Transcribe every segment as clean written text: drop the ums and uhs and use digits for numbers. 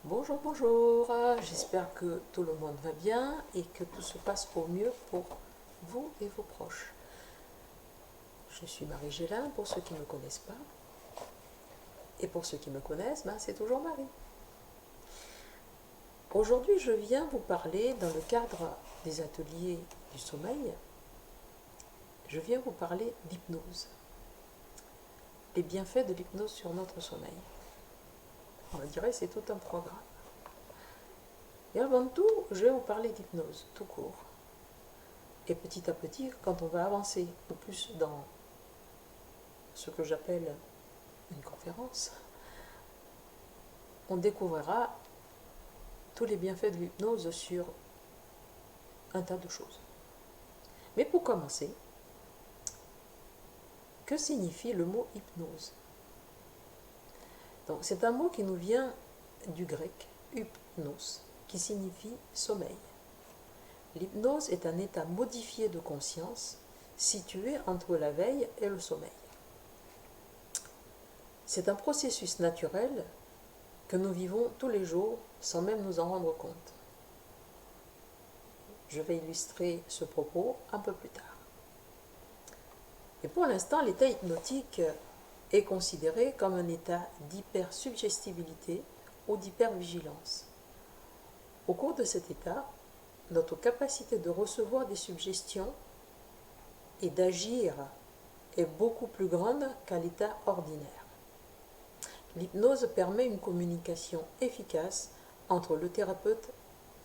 Bonjour, bonjour, j'espère que tout le monde va bien et que tout se passe au mieux pour vous et vos proches. Je suis Marie Gélin pour ceux qui ne me connaissent pas. Et pour ceux qui me connaissent, c'est toujours Marie. Aujourd'hui, je viens vous parler dans le cadre des ateliers du sommeil. Je viens vous parler d'hypnose. Les bienfaits de l'hypnose sur notre sommeil. On dirait que c'est tout un programme. Et avant tout, je vais vous parler d'hypnose, tout court. Et petit à petit, quand on va avancer au plus dans ce que j'appelle une conférence, on découvrira tous les bienfaits de l'hypnose sur un tas de choses. Mais pour commencer, que signifie le mot hypnose? Donc, c'est un mot qui nous vient du grec hypnos, qui signifie sommeil. L'hypnose est un état modifié de conscience situé entre la veille et le sommeil. C'est un processus naturel que nous vivons tous les jours sans même nous en rendre compte. Je vais illustrer ce propos un peu plus tard. Et pour l'instant, l'état hypnotique est considéré comme un état d'hypersuggestibilité ou d'hypervigilance. Au cours de cet état, notre capacité de recevoir des suggestions et d'agir est beaucoup plus grande qu'à l'état ordinaire. L'hypnose permet une communication efficace entre le thérapeute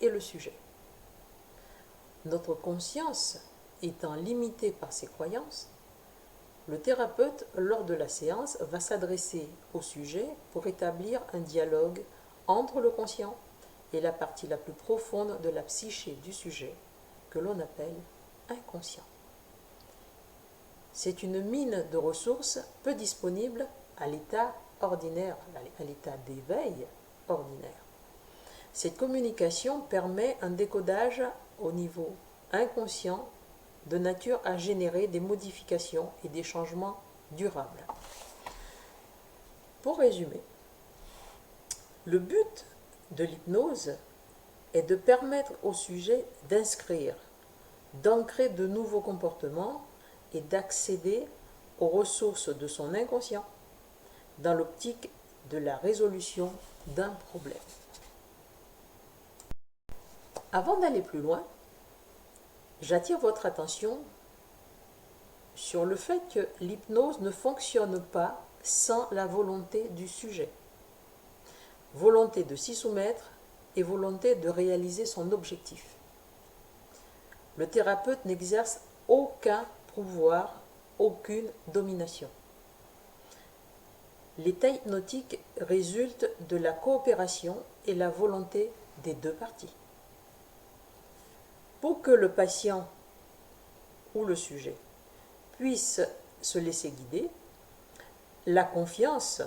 et le sujet. Notre conscience étant limitée par ses croyances, le thérapeute, lors de la séance, va s'adresser au sujet pour établir un dialogue entre le conscient et la partie la plus profonde de la psyché du sujet, que l'on appelle inconscient. C'est une mine de ressources peu disponible à l'état ordinaire, à l'état d'éveil ordinaire. Cette communication permet un décodage au niveau inconscient de nature à générer des modifications et des changements durables. Pour résumer, le but de l'hypnose est de permettre au sujet d'inscrire, d'ancrer de nouveaux comportements et d'accéder aux ressources de son inconscient dans l'optique de la résolution d'un problème. Avant d'aller plus loin, j'attire votre attention sur le fait que l'hypnose ne fonctionne pas sans la volonté du sujet. Volonté de s'y soumettre et volonté de réaliser son objectif. Le thérapeute n'exerce aucun pouvoir, aucune domination. L'état hypnotique résulte de la coopération et la volonté des deux parties. Pour que le patient ou le sujet puisse se laisser guider, la confiance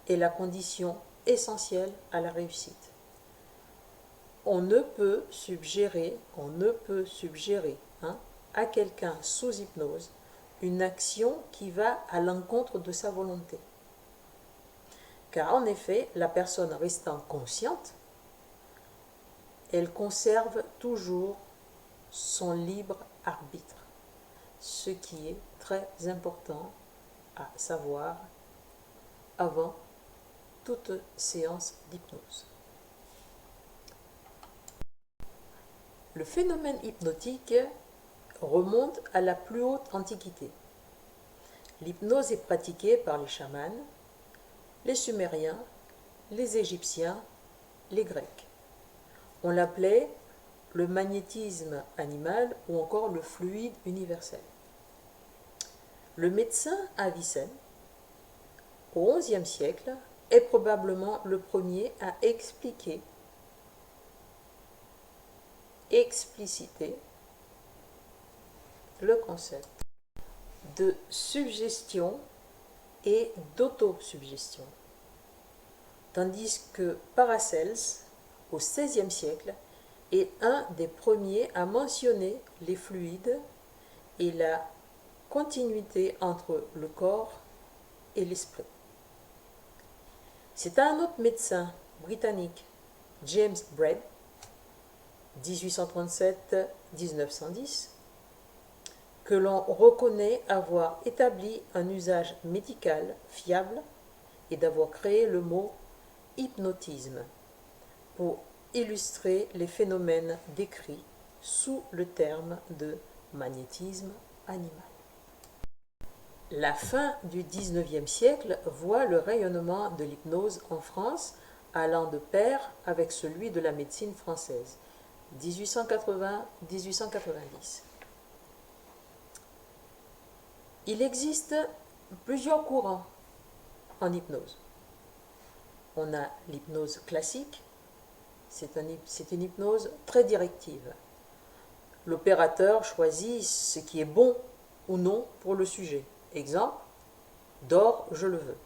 est la condition essentielle à la réussite. On ne peut suggérer à quelqu'un sous hypnose une action qui va à l'encontre de sa volonté. Car en effet, la personne restant consciente, elle conserve toujours son libre arbitre, ce qui est très important à savoir avant toute séance d'hypnose. Le phénomène hypnotique remonte à la plus haute antiquité. L'hypnose est pratiquée par les chamans, les Sumériens, les Égyptiens, les Grecs. On l'appelait le magnétisme animal ou encore le fluide universel. Le médecin Avicenne, au XIe siècle, est probablement le premier à expliciter le concept de suggestion et d'autosuggestion, tandis que Paracelse, au XVIe siècle, est un des premiers à mentionner les fluides et la continuité entre le corps et l'esprit. C'est un autre médecin, britannique James Braid, 1837-1910, que l'on reconnaît avoir établi un usage médical fiable et d'avoir créé le mot hypnotisme pour illustrer les phénomènes décrits sous le terme de magnétisme animal. La fin du XIXe siècle voit le rayonnement de l'hypnose en France allant de pair avec celui de la médecine française, 1880-1890. Il existe plusieurs courants en hypnose. On a l'hypnose classique, c'est une hypnose très directive. L'opérateur choisit ce qui est bon ou non pour le sujet. Exemple, dors, je le veux.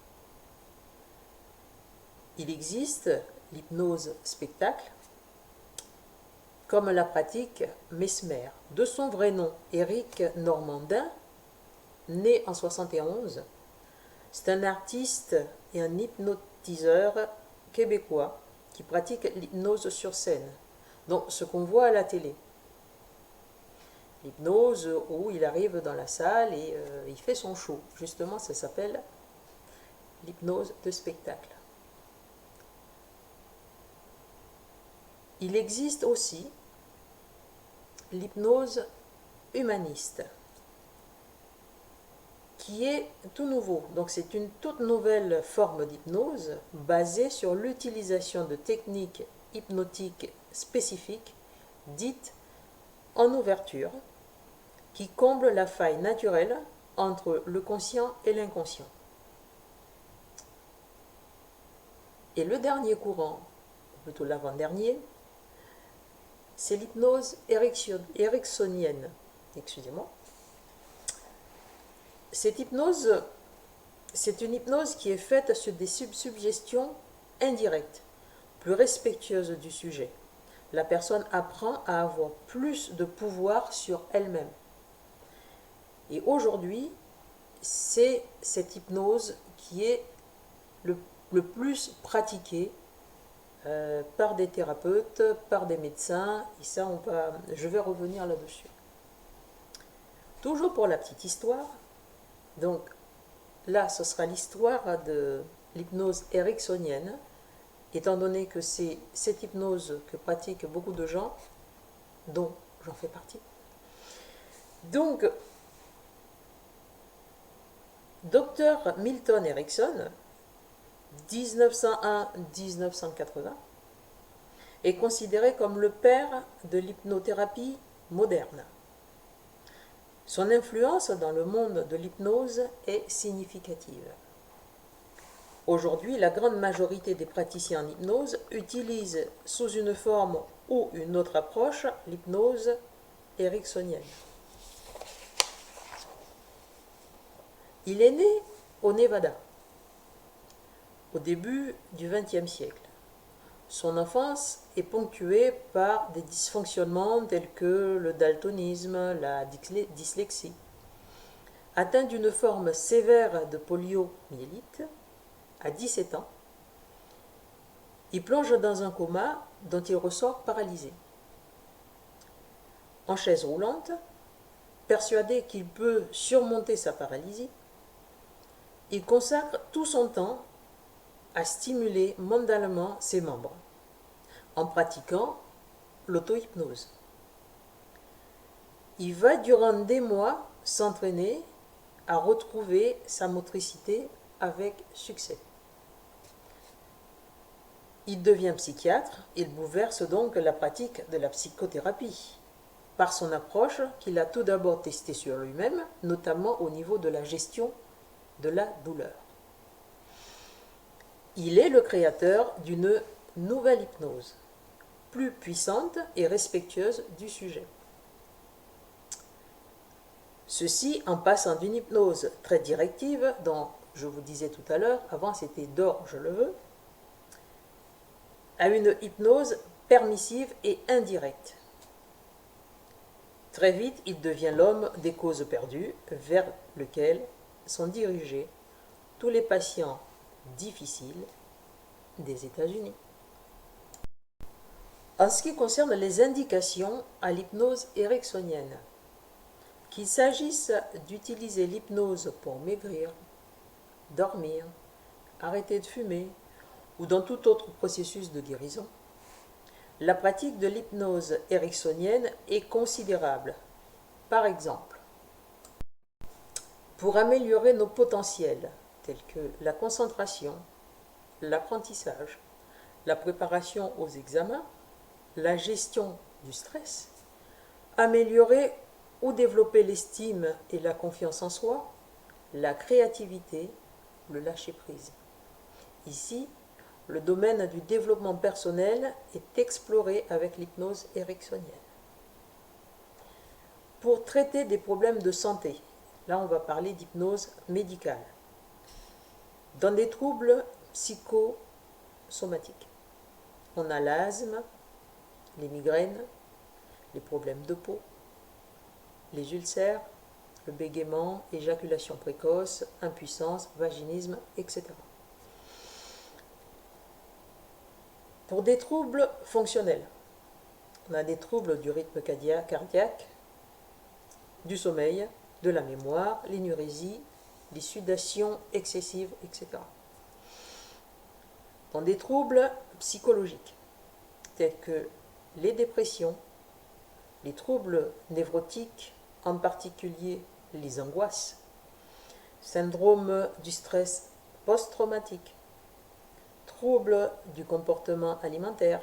Il existe l'hypnose spectacle, comme la pratique Mesmer. De son vrai nom, Éric Normandin, né en 1971, c'est un artiste et un hypnotiseur québécois qui pratique l'hypnose sur scène, donc ce qu'on voit à la télé. L'hypnose où il arrive dans la salle et il fait son show. Justement, ça s'appelle l'hypnose de spectacle. Il existe aussi l'hypnose humaniste, qui est tout nouveau. Donc c'est une toute nouvelle forme d'hypnose basée sur l'utilisation de techniques hypnotiques spécifiques, dites en ouverture, qui comblent la faille naturelle entre le conscient et l'inconscient. Et le dernier courant, plutôt l'avant-dernier, c'est l'hypnose ericksonienne. Excusez-moi. Cette hypnose, c'est une hypnose qui est faite sur des suggestions indirectes, plus respectueuses du sujet. La personne apprend à avoir plus de pouvoir sur elle-même. Et aujourd'hui, c'est cette hypnose qui est le plus pratiquée par des thérapeutes, par des médecins, et ça, je vais revenir là-dessus. Toujours pour la petite histoire, donc là, ce sera l'histoire de l'hypnose ericksonienne, étant donné que c'est cette hypnose que pratiquent beaucoup de gens, dont j'en fais partie. Donc, Dr Milton Erickson, 1901-1980, est considéré comme le père de l'hypnothérapie moderne. Son influence dans le monde de l'hypnose est significative. Aujourd'hui, la grande majorité des praticiens en hypnose utilisent sous une forme ou une autre approche l'hypnose ericksonienne. Il est né au Nevada, au début du XXe siècle. Son enfance est ponctuée par des dysfonctionnements tels que le daltonisme, la dyslexie. Atteint d'une forme sévère de poliomyélite, à 17 ans, il plonge dans un coma dont il ressort paralysé. En chaise roulante, persuadé qu'il peut surmonter sa paralysie, il consacre tout son temps à stimuler mentalement ses membres, en pratiquant l'auto-hypnose. Il va durant des mois s'entraîner à retrouver sa motricité avec succès. Il devient psychiatre, il bouleverse donc la pratique de la psychothérapie, par son approche qu'il a tout d'abord testée sur lui-même, notamment au niveau de la gestion de la douleur. Il est le créateur d'une nouvelle hypnose, plus puissante et respectueuse du sujet. Ceci en passant d'une hypnose très directive, dont je vous disais tout à l'heure, avant c'était dors, je le veux, à une hypnose permissive et indirecte. Très vite, il devient l'homme des causes perdues, vers lequel sont dirigés tous les patients difficiles des États-Unis. En ce qui concerne les indications à l'hypnose ericksonienne, qu'il s'agisse d'utiliser l'hypnose pour maigrir, dormir, arrêter de fumer ou dans tout autre processus de guérison, la pratique de l'hypnose ericksonienne est considérable. Par exemple, pour améliorer nos potentiels tels que la concentration, l'apprentissage, la préparation aux examens, la gestion du stress, améliorer ou développer l'estime et la confiance en soi, la créativité, le lâcher-prise. Ici, le domaine du développement personnel est exploré avec l'hypnose ericksonienne. Pour traiter des problèmes de santé, là on va parler d'hypnose médicale, dans des troubles psychosomatiques. On a l'asthme, les migraines, les problèmes de peau, les ulcères, le bégaiement, éjaculation précoce, impuissance, vaginisme, etc. Pour des troubles fonctionnels, on a des troubles du rythme cardiaque, du sommeil, de la mémoire, l'énurésie, les sudations excessives, etc. Dans des troubles psychologiques, tels que les dépressions, les troubles névrotiques, en particulier les angoisses, syndrome du stress post-traumatique, troubles du comportement alimentaire,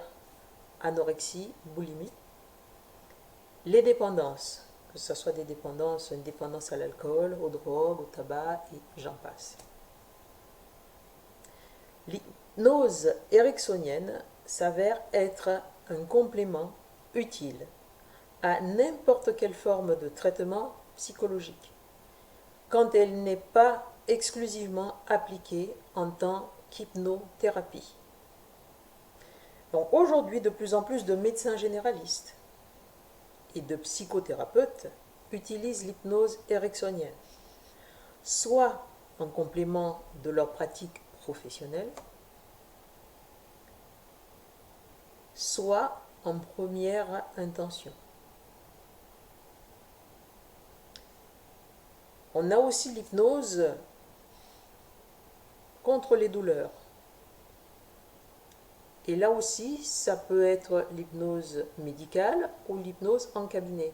anorexie, boulimie, les dépendances, que ce soit des dépendances, une dépendance à l'alcool, aux drogues, au tabac, et j'en passe. L'hypnose ericksonienne s'avère être un complément utile à n'importe quelle forme de traitement psychologique, quand elle n'est pas exclusivement appliquée en tant qu'hypnothérapie. Donc aujourd'hui, de plus en plus de médecins généralistes et de psychothérapeutes utilisent l'hypnose ericksonienne, soit en complément de leur pratique professionnelle, soit en première intention. On a aussi l'hypnose contre les douleurs. Et là aussi, ça peut être l'hypnose médicale ou l'hypnose en cabinet.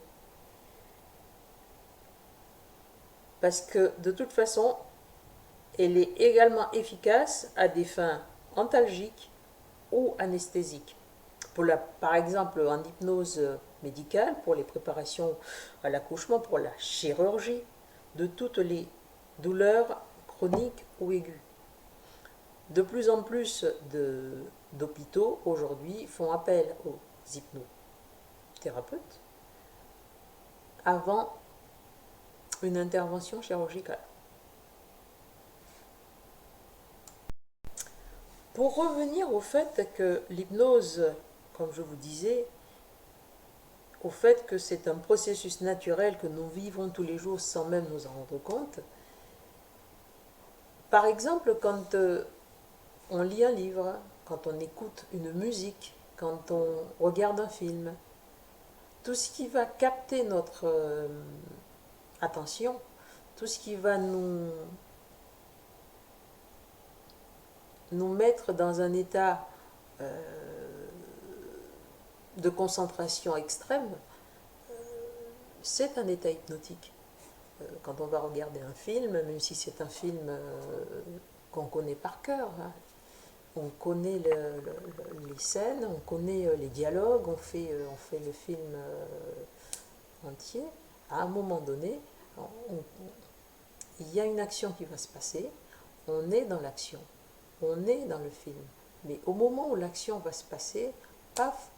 Parce que de toute façon, elle est également efficace à des fins antalgiques ou anesthésiques. Par exemple, en hypnose médicale, pour les préparations à l'accouchement, pour la chirurgie, de toutes les douleurs chroniques ou aiguës. De plus en plus d'hôpitaux aujourd'hui font appel aux hypnothérapeutes avant une intervention chirurgicale. Pour revenir au fait que l'hypnose, comme je vous disais, au fait que c'est un processus naturel que nous vivons tous les jours sans même nous en rendre compte, par exemple, quand on lit un livre, quand on écoute une musique, quand on regarde un film, tout ce qui va capter notre attention, tout ce qui va nous mettre dans un état de concentration extrême, c'est un état hypnotique. Quand on va regarder un film, même si c'est un film qu'on connaît par cœur, hein, on connaît les scènes, on connaît les dialogues, on fait le film entier. À un moment donné, il y a une action qui va se passer, on est dans l'action, on est dans le film. Mais au moment où l'action va se passer, paf,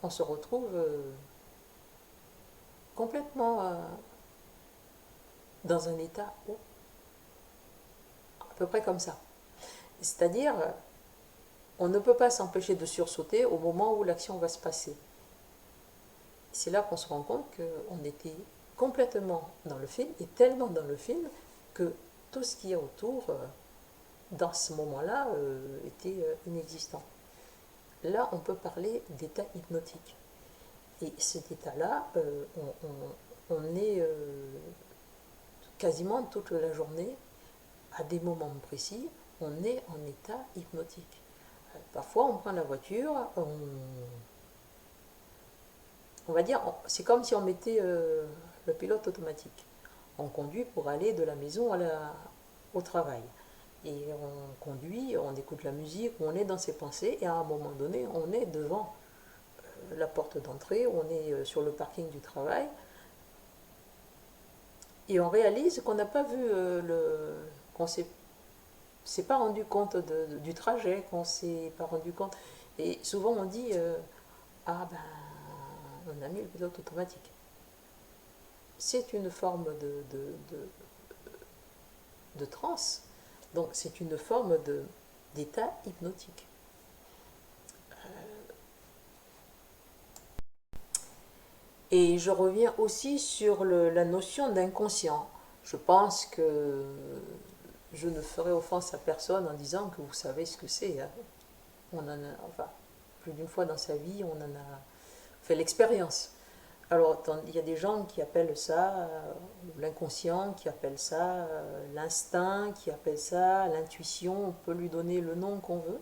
on se retrouve complètement dans un état à peu près comme ça. C'est-à-dire, on ne peut pas s'empêcher de sursauter au moment où l'action va se passer. C'est là qu'on se rend compte qu'on était complètement dans le film, et tellement dans le film, que tout ce qu'il y a autour, dans ce moment-là, était inexistant. là on peut parler d'état hypnotique. Et cet état-là, on est quasiment toute la journée, à des moments précis, on est en état hypnotique. Parfois on prend la voiture, on va dire, c'est comme si on mettait le pilote automatique. On conduit pour aller de la maison au travail. Et on conduit, on écoute la musique, on est dans ses pensées, et à un moment donné, on est devant la porte d'entrée, on est sur le parking du travail, et on réalise qu'on n'a pas vu qu'on s'est pas rendu compte du trajet, qu'on s'est pas rendu compte. Et souvent on dit ah ben on a mis le pilote automatique. C'est une forme de transe, donc c'est une forme d'état hypnotique. Et je reviens aussi sur la notion d'inconscient. Je pense que je ne ferai offense à personne en disant que vous savez ce que c'est. Hein. On en a, enfin, plus d'une fois dans sa vie, on en a fait l'expérience. Alors, il y a des gens qui appellent ça l'inconscient, qui appellent ça l'instinct, qui appellent ça l'intuition. On peut lui donner le nom qu'on veut.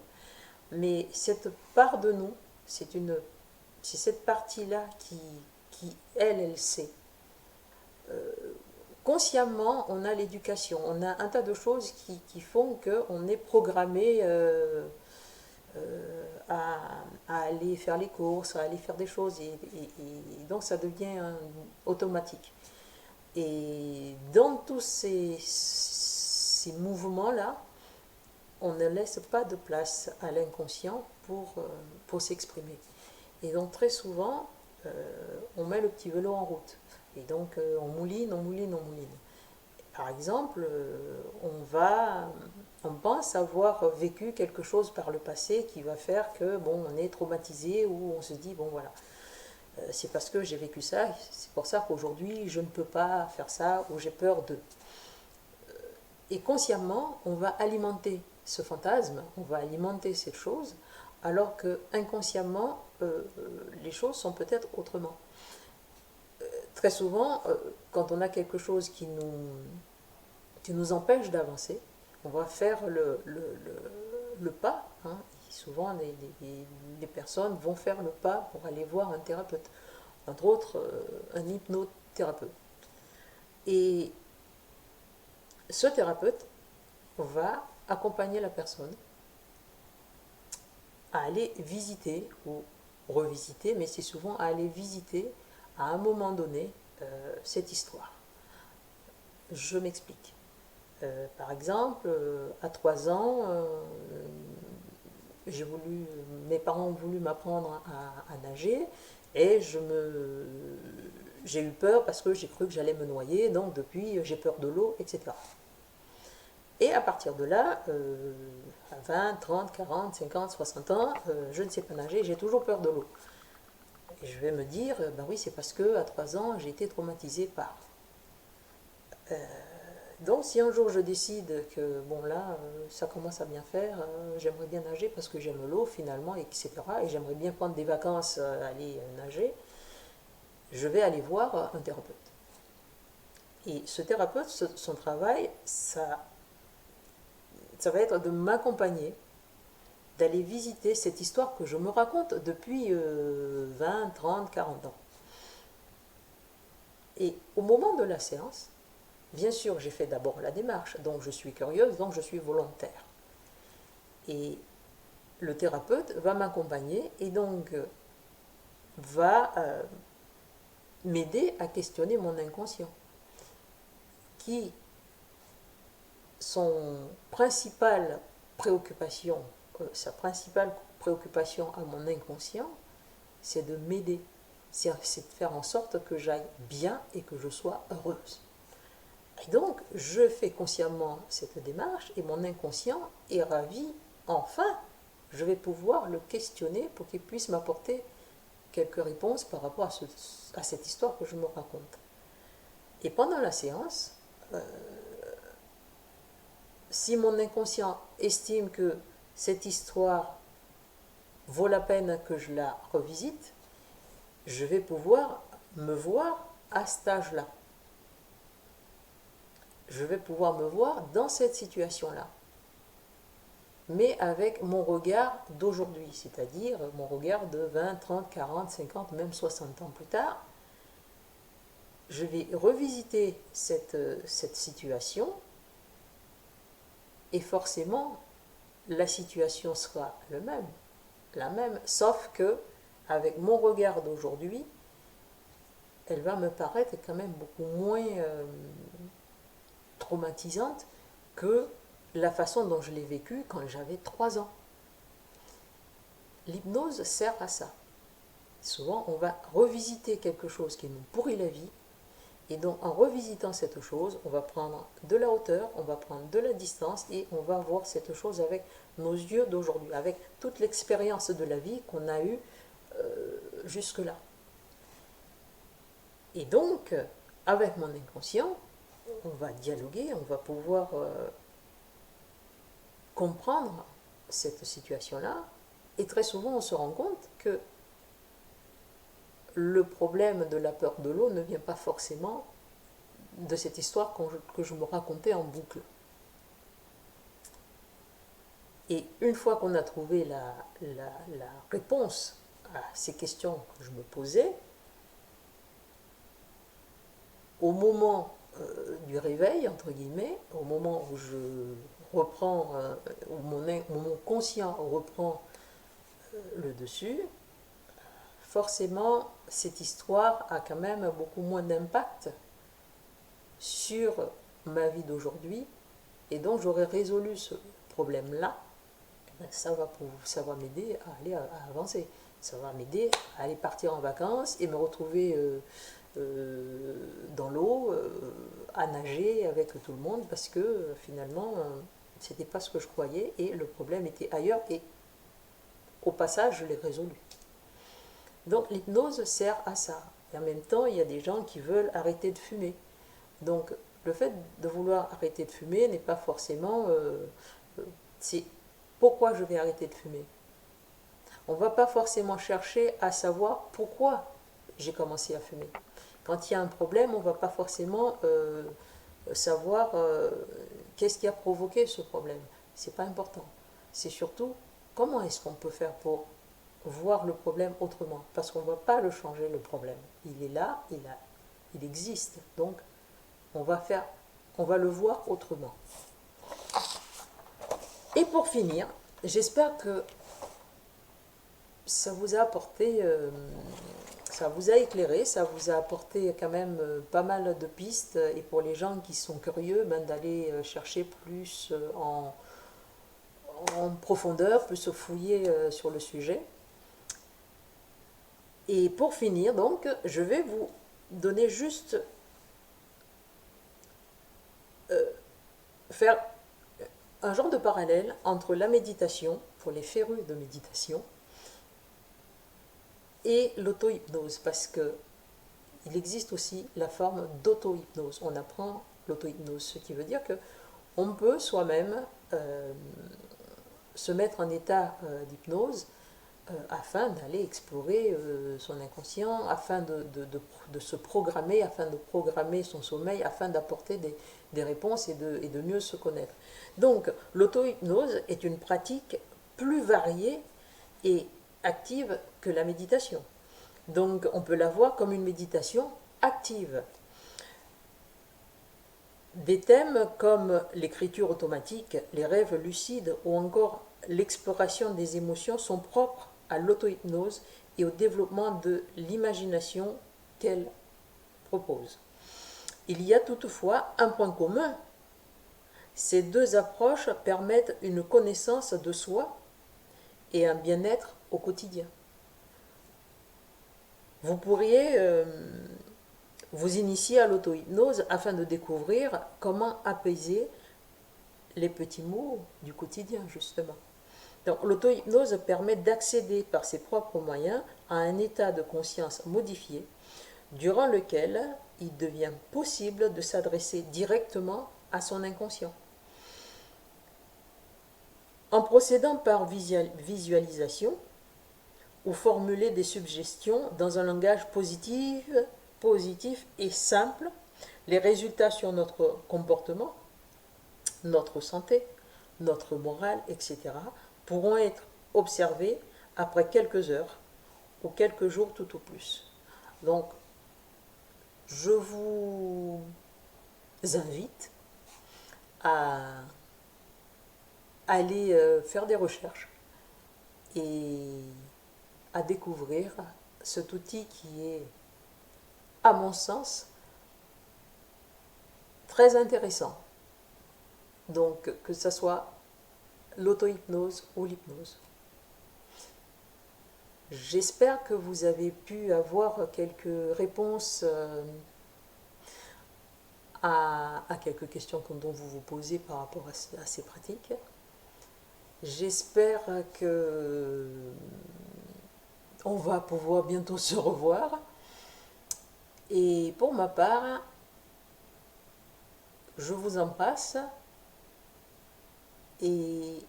Mais cette part de nous, c'est cette partie-là qui elle sait. Consciemment, on a l'éducation, on a un tas de choses qui font qu'on est programmé à aller faire les courses, à aller faire des choses, et donc ça devient automatique. Et dans tous ces mouvements-là, on ne laisse pas de place à l'inconscient pour s'exprimer. Et donc très souvent, on met le petit vélo en route. Et donc on mouline, on mouline, on mouline. Par exemple, on pense avoir vécu quelque chose par le passé qui va faire que bon, on est traumatisé, ou on se dit bon voilà, c'est parce que j'ai vécu ça, c'est pour ça qu'aujourd'hui je ne peux pas faire ça, ou j'ai peur de. Et consciemment, on va alimenter ce fantasme, on va alimenter cette chose, alors que inconsciemment, les choses sont peut-être autrement. Très souvent, quand on a quelque chose qui nous empêche d'avancer, on va faire le pas. Hein. Souvent, les personnes vont faire le pas pour aller voir un thérapeute, entre autres un hypnothérapeute. Et ce thérapeute va accompagner la personne à aller visiter ou revisiter, mais c'est souvent à aller visiter à un moment donné cette histoire. Je m'explique. Par exemple, à 3 ans, mes parents ont voulu m'apprendre à nager, et j'ai eu peur parce que j'ai cru que j'allais me noyer, donc depuis j'ai peur de l'eau, etc. Et à partir de là, à 20, 30, 40, 50, 60 ans, je ne sais pas nager, j'ai toujours peur de l'eau. Et je vais me dire, ben oui, c'est parce que à 3 ans, j'ai été traumatisée par. Donc si un jour je décide que bon là, ça commence à bien faire, j'aimerais bien nager parce que j'aime l'eau finalement, etc. Et j'aimerais bien prendre des vacances, aller nager, je vais aller voir un thérapeute. Et ce thérapeute, son travail, ça va être de m'accompagner, d'aller visiter cette histoire que je me raconte depuis 20, 30, 40 ans. Et au moment de la séance, bien sûr, j'ai fait d'abord la démarche, donc je suis curieuse, donc je suis volontaire. Et le thérapeute va m'accompagner et donc va m'aider à questionner mon inconscient, qui, sa principale préoccupation à mon inconscient, c'est de m'aider, c'est de faire en sorte que j'aille bien et que je sois heureuse. Et donc, je fais consciemment cette démarche et mon inconscient est ravi. Enfin, je vais pouvoir le questionner pour qu'il puisse m'apporter quelques réponses par rapport à cette histoire que je me raconte. Et pendant la séance, si mon inconscient estime que cette histoire vaut la peine que je la revisite, je vais pouvoir me voir à cet âge-là. Je vais pouvoir me voir dans cette situation-là, mais avec mon regard d'aujourd'hui, c'est-à-dire mon regard de 20, 30, 40, 50, même 60 ans plus tard. Je vais revisiter cette situation et forcément la situation sera la même, sauf que avec mon regard d'aujourd'hui, elle va me paraître quand même beaucoup moins traumatisante que la façon dont je l'ai vécue quand j'avais 3 ans. L'hypnose sert à ça. Souvent, on va revisiter quelque chose qui nous pourrit la vie, et donc en revisitant cette chose, on va prendre de la hauteur, on va prendre de la distance, et on va voir cette chose avec nos yeux d'aujourd'hui, avec toute l'expérience de la vie qu'on a eue jusque-là. Et donc, avec mon inconscient, on va dialoguer, on va pouvoir comprendre cette situation-là, et très souvent on se rend compte que le problème de la peur de l'eau ne vient pas forcément de cette histoire que je me racontais en boucle. Et une fois qu'on a trouvé la réponse à ces questions que je me posais, au moment du réveil, entre guillemets, au moment où je reprends, où mon conscient reprend le dessus, forcément, cette histoire a quand même beaucoup moins d'impact sur ma vie d'aujourd'hui, et donc j'aurais résolu ce problème-là. Ça va m'aider à aller à avancer. Ça va m'aider à aller partir en vacances et me retrouver dans l'eau, à nager avec tout le monde, parce que finalement, c'était pas ce que je croyais et le problème était ailleurs, et au passage, je l'ai résolu. Donc l'hypnose sert à ça. Et en même temps, il y a des gens qui veulent arrêter de fumer. Donc le fait de vouloir arrêter de fumer n'est pas forcément... c'est pourquoi je vais arrêter de fumer. On ne va pas forcément chercher à savoir pourquoi j'ai commencé à fumer. Quand il y a un problème, on ne va pas forcément savoir qu'est-ce qui a provoqué ce problème. Ce n'est pas important. C'est surtout comment est-ce qu'on peut faire pour voir le problème autrement. Parce qu'on ne va pas le changer, le problème. Il est là, il existe. Donc, on va le voir autrement. Et pour finir, j'espère que ça vous a apporté, ça vous a éclairé, ça vous a apporté quand même pas mal de pistes, et pour les gens qui sont curieux, d'aller chercher plus en profondeur, plus fouiller sur le sujet. Et pour finir, donc, je vais vous donner juste faire un genre de parallèle entre la méditation, pour les férus de méditation, et l'auto-hypnose, parce que il existe aussi la forme d'auto-hypnose. On apprend l'auto-hypnose, ce qui veut dire que on peut soi-même se mettre en état d'hypnose afin d'aller explorer son inconscient, afin de se programmer, afin de programmer son sommeil, afin d'apporter des réponses et de mieux se connaître. Donc l'auto-hypnose est une pratique plus variée et active que la méditation. Donc on peut la voir comme une méditation active. Des thèmes comme l'écriture automatique, les rêves lucides ou encore l'exploration des émotions sont propres à l'auto-hypnose et au développement de l'imagination qu'elle propose. Il y a toutefois un point commun. Ces deux approches permettent une connaissance de soi et un bien-être au quotidien. Vous pourriez vous initier à l'auto-hypnose afin de découvrir comment apaiser les petits maux du quotidien, justement. Donc l'auto-hypnose permet d'accéder par ses propres moyens à un état de conscience modifié, durant lequel il devient possible de s'adresser directement à son inconscient. En procédant par visualisation, ou formuler des suggestions dans un langage positif et simple. Les résultats sur notre comportement, notre santé, notre morale, etc., pourront être observés après quelques heures ou quelques jours tout au plus. Donc, je vous invite à aller faire des recherches et à découvrir cet outil qui est, à mon sens, très intéressant. Donc, que ce soit l'auto-hypnose ou l'hypnose. J'espère que vous avez pu avoir quelques réponses à quelques questions dont vous vous posez par rapport à ces pratiques. J'espère que on va pouvoir bientôt se revoir. Et pour ma part, je vous embrasse et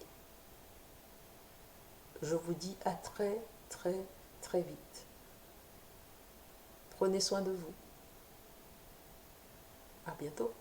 je vous dis à très très très vite. Prenez soin de vous. À bientôt.